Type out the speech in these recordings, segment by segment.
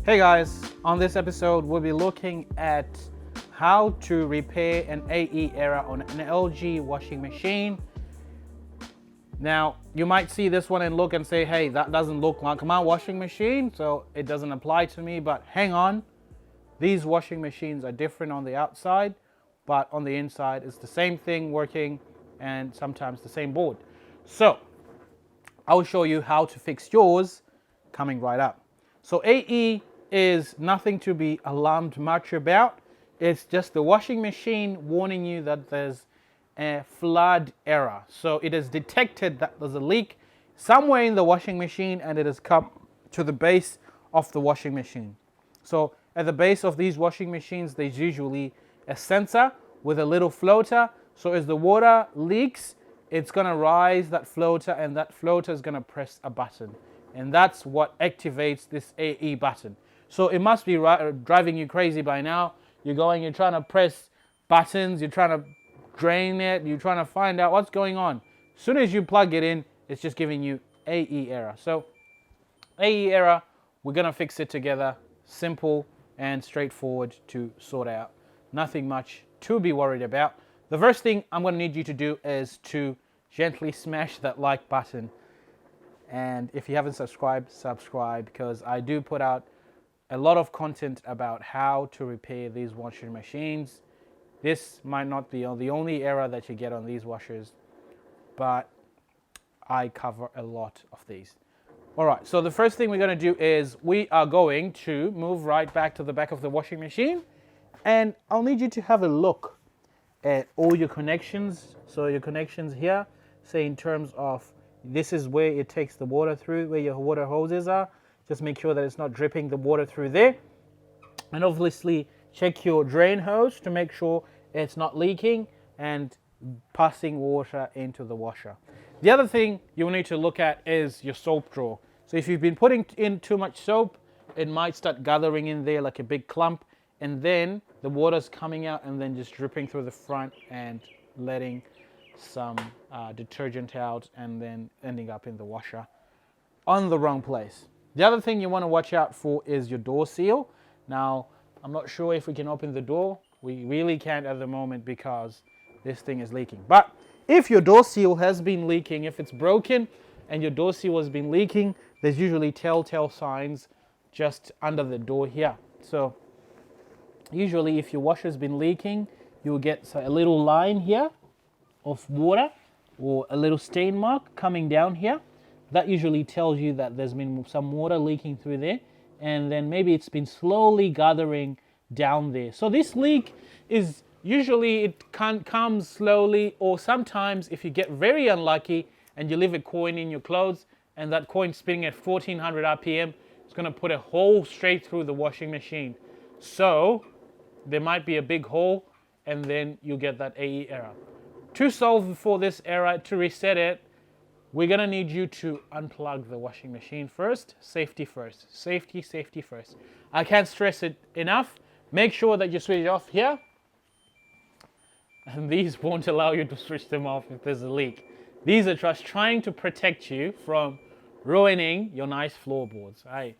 Hey guys, on this episode we'll be looking at how to repair an AE error on an LG washing machine. Now you might see this one and look and say, hey, that doesn't look like my washing machine, so it doesn't apply to me. But hang on, these washing machines are different on the outside, but on the inside it's the same thing working and sometimes the same board. So I'll show you how to fix yours coming right up. So AE is nothing to be alarmed much about. It's just the washing machine warning you that there's a flood error. So it has detected that there's a leak somewhere in the washing machine and it has come to the base of the washing machine. So at the base of these washing machines, there's usually a sensor with a little floater. So as the water leaks, it's gonna rise that floater and that floater is gonna press a button. And that's what activates this AE button. So it must be driving you crazy by now. You're trying to press buttons, you're trying to drain it, you're trying to find out what's going on. As soon as you plug it in, it's just giving you AE error. So AE error, we're gonna fix it together. Simple and straightforward to sort out. Nothing much to be worried about. The first thing I'm gonna need you to do is to gently smash that like button. And if you haven't subscribed, subscribe, because I do put out a lot of content about how to repair these washing machines. This might not be the only error that you get on these washers, but I cover a lot of these. All right, so the first thing we're going to do is we are going to move right back to the back of the washing machine, and I'll need you to have a look at all your connections. So your connections here, say in terms of this is where it takes the water through, where your water hoses are. Just make sure that it's not dripping the water through there. And obviously check your drain hose to make sure it's not leaking and passing water into the washer. The other thing you'll need to look at is your soap drawer. So if you've been putting in too much soap, it might start gathering in there like a big clump, and then the water's coming out and then just dripping through the front and letting some detergent out and then ending up in the washer on the wrong place. The other thing you want to watch out for is your door seal. Now, I'm not sure if we can open the door. We really can't at the moment because this thing is leaking. But if your door seal has been leaking, if it's broken and your door seal has been leaking, there's usually telltale signs just under the door here. So usually if your washer's been leaking, you'll get a little line here of water or a little stain mark coming down here. That usually tells you that there's been some water leaking through there, and then maybe it's been slowly gathering down there. So this leak is usually, it comes slowly, or sometimes if you get very unlucky and you leave a coin in your clothes and that coin spinning at 1400 RPM, it's going to put a hole straight through the washing machine. So there might be a big hole and then you get that AE error. To solve for this error, to reset it, we're gonna need you to unplug the washing machine first. Safety first. Safety, safety first. I can't stress it enough. Make sure that you switch it off here. And these won't allow you to switch them off if there's a leak. These are just trying to protect you from ruining your nice floorboards, right?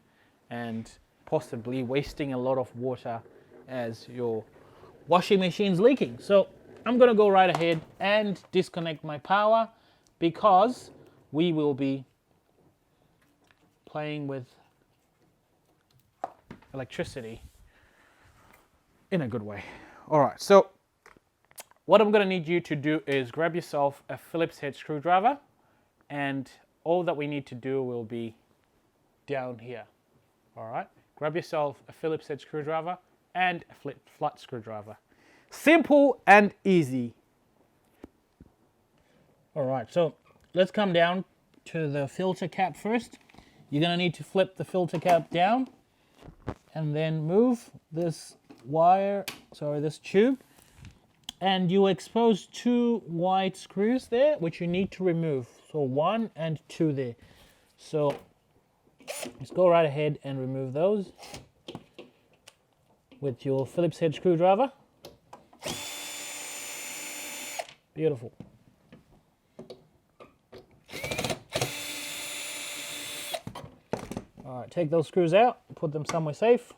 And possibly wasting a lot of water as your washing machine's leaking. So I'm gonna go right ahead and disconnect my power because we will be playing with electricity in a good way. All right, so what I'm gonna need you to do is grab yourself a Phillips head screwdriver, and all that we need to do will be down here. All right, grab yourself a Phillips head screwdriver and a flat screwdriver. Simple and easy. All right, so let's come down to the filter cap first. You're gonna need to flip the filter cap down and then move this this tube, and you expose two white screws there, which you need to remove. So 1 and 2 there. So let's go right ahead and remove those with your Phillips head screwdriver. Beautiful. All right, take those screws out, put them somewhere safe.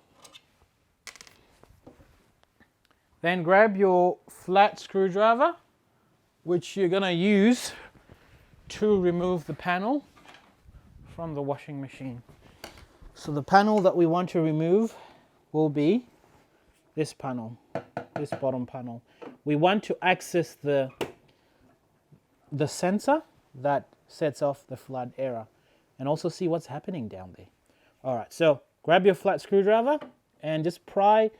Then grab your flat screwdriver, which you're going to use to remove the panel from the washing machine. So the panel that we want to remove will be this panel, this bottom panel. We want to access the sensor that sets off the flood error and also see what's happening down there. All right, so grab your flat screwdriver and just pry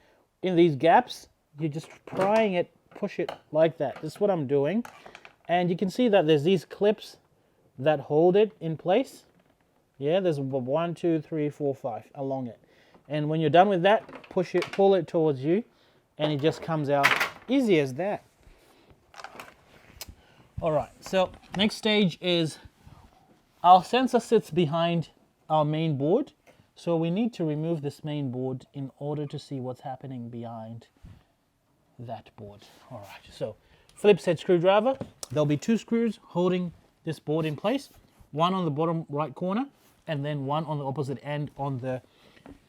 in these gaps. You're just prying it, push it like that. This is what I'm doing. And you can see that there's these clips that hold it in place. Yeah, there's 1, 2, 3, 4, 5 along it. And when you're done with that, push it, pull it towards you, and it just comes out easy as that. All right, so next stage is our sensor sits behind our main board. So we need to remove this main board in order to see what's happening behind that board. All right, so Phillips head screwdriver. There'll be 2 screws holding this board in place. One on the bottom right corner, and then one on the opposite end on the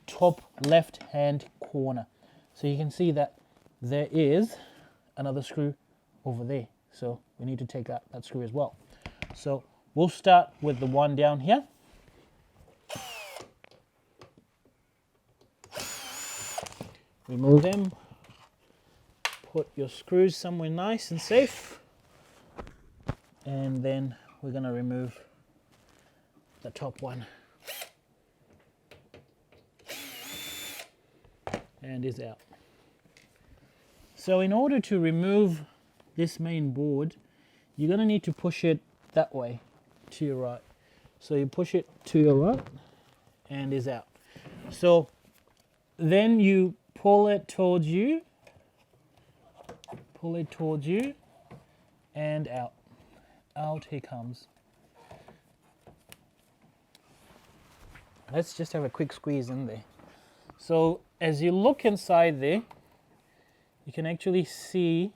top left hand corner. So you can see that there is another screw over there. So we need to take out that screw as well. So we'll start with the one down here. Remove them. Put your screws somewhere nice and safe. And then we're going to remove the top one. And is out. So in order to remove this main board, you're going to need to push it that way to your right. So you push it to your right and is out. So then you pull it towards you, and out. Out he comes. Let's just have a quick squeeze in there. So as you look inside there, you can actually see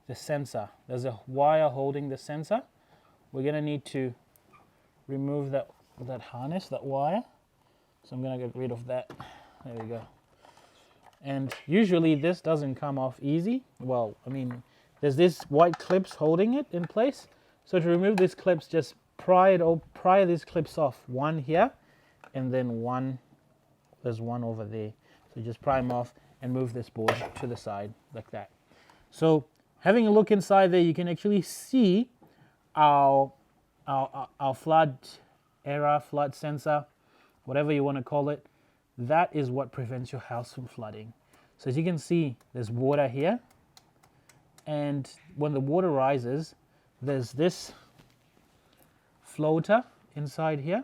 the sensor. There's a wire holding the sensor. We're going to need to remove that harness, that wire. So I'm going to get rid of that. There we go. And usually this doesn't come off easy. Well, I mean, there's this white clips holding it in place. So to remove these clips, just pry these clips off. One here, and then one, there's one over there. So just pry them off and move this board to the side like that. So having a look inside there, you can actually see our flood error, flood sensor, whatever you want to call it. That is what prevents your house from flooding. So as you can see, there's water here. And when the water rises, there's this floater inside here.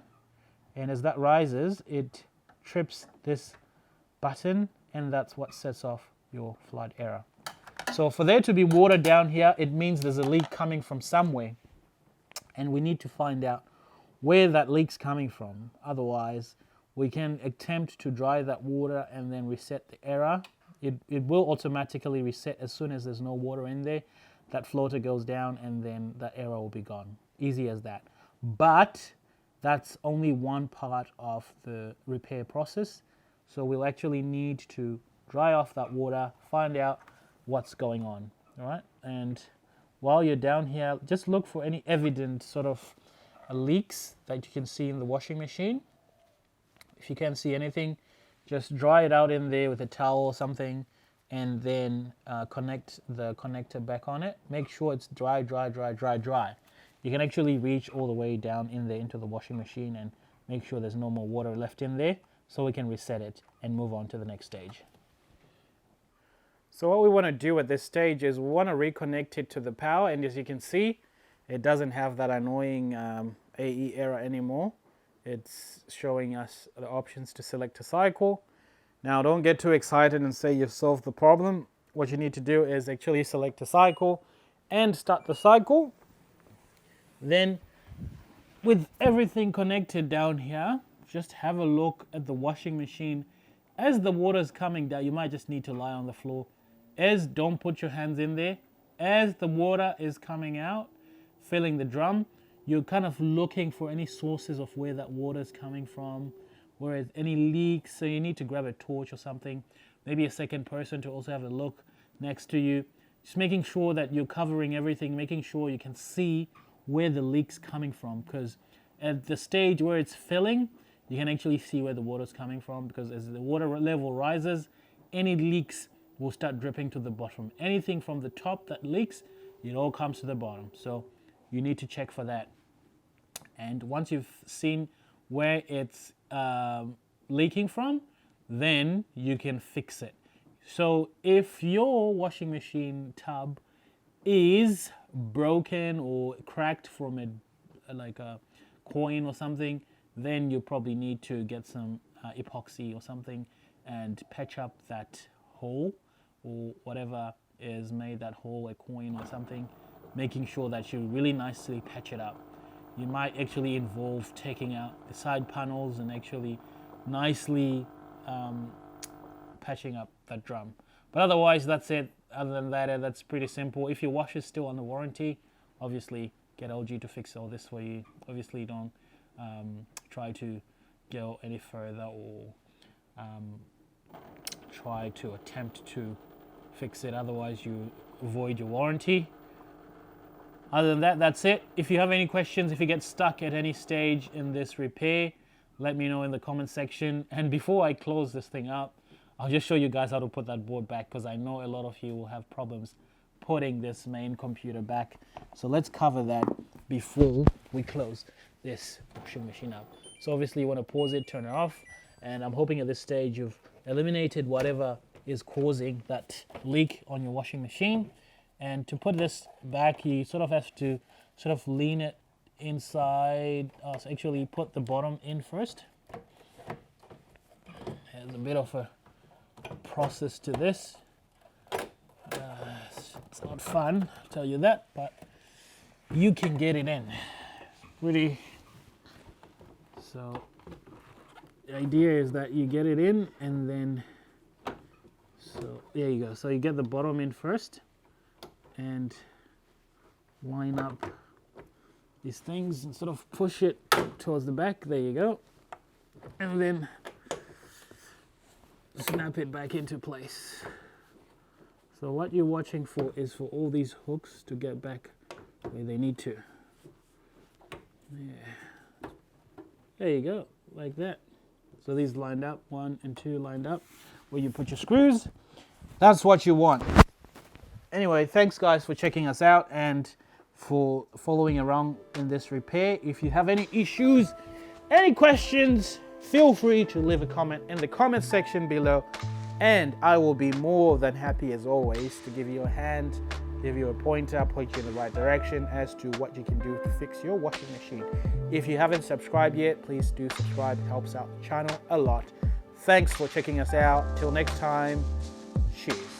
And as that rises, it trips this button, and that's what sets off your flood error. So for there to be water down here, it means there's a leak coming from somewhere. And we need to find out where that leak's coming from. Otherwise, we can attempt to dry that water and then reset the error. It will automatically reset as soon as there's no water in there. That floater goes down and then that error will be gone. Easy as that. But that's only one part of the repair process. So we'll actually need to dry off that water, find out what's going on. All right. And while you're down here, just look for any evident sort of leaks that you can see in the washing machine. If you can't see anything, just dry it out in there with a towel or something, and then connect the connector back on it. Make sure it's dry, dry, dry, dry, dry. You can actually reach all the way down in there into the washing machine and make sure there's no more water left in there, so we can reset it and move on to the next stage. So what we want to do at this stage is we want to reconnect it to the power, and as you can see, it doesn't have that annoying AE error anymore. It's showing us the options to select a cycle. Now don't get too excited and say you've solved the problem. What you need to do is actually select a cycle and start the cycle. Then with everything connected down here, just have a look at the washing machine. As the water is coming down, you might just need to lie on the floor. Don't put your hands in there. As the water is coming out, filling the drum, you're kind of looking for any sources of where that water is coming from, where any leaks, so you need to grab a torch or something, maybe a second person to also have a look next to you. Just making sure that you're covering everything, making sure you can see where the leak's coming from, because at the stage where it's filling, you can actually see where the water's coming from, because as the water level rises, any leaks will start dripping to the bottom. Anything from the top that leaks, it all comes to the bottom. So you need to check for that. And once you've seen where it's leaking from, then you can fix it. So if your washing machine tub is broken or cracked from like a coin or something, then you probably need to get some epoxy or something and patch up that hole, or whatever is made that hole, a coin or something, making sure that you really nicely patch it up. You might actually involve taking out the side panels and actually nicely patching up that drum. But otherwise, that's it. Other than that, that's pretty simple. If your washer is still under warranty, obviously get LG to fix all this for you. Obviously don't try to go any further or try to attempt to fix it, otherwise you void your warranty. Other than that, that's it. If you have any questions, if you get stuck at any stage in this repair, let me know in the comment section. And before I close this thing up, I'll just show you guys how to put that board back, because I know a lot of you will have problems putting this main computer back. So let's cover that before we close this washing machine up. So obviously you want to pause it, turn it off, and I'm hoping at this stage you've eliminated whatever is causing that leak on your washing machine. And to put this back, you sort of have to sort of lean it inside. So actually put the bottom in first. There's a bit of a process to this. It's not fun, I'll tell you that, but you can get it in. Pretty. So the idea is that you get it in, and then, so there you go. So you get the bottom in first and line up these things and sort of push it towards the back. There you go. And then snap it back into place. So what you're watching for is for all these hooks to get back where they need to. Yeah. There you go, like that. So these lined up, 1 and 2 lined up, where you put your screws. That's what you want. Anyway, thanks guys for checking us out and for following around in this repair. If you have any issues, any questions, feel free to leave a comment in the comment section below, and I will be more than happy as always to give you a hand, give you a pointer, point you in the right direction as to what you can do to fix your washing machine. If you haven't subscribed yet, please do subscribe. It helps out the channel a lot. Thanks for checking us out. Till next time, cheers.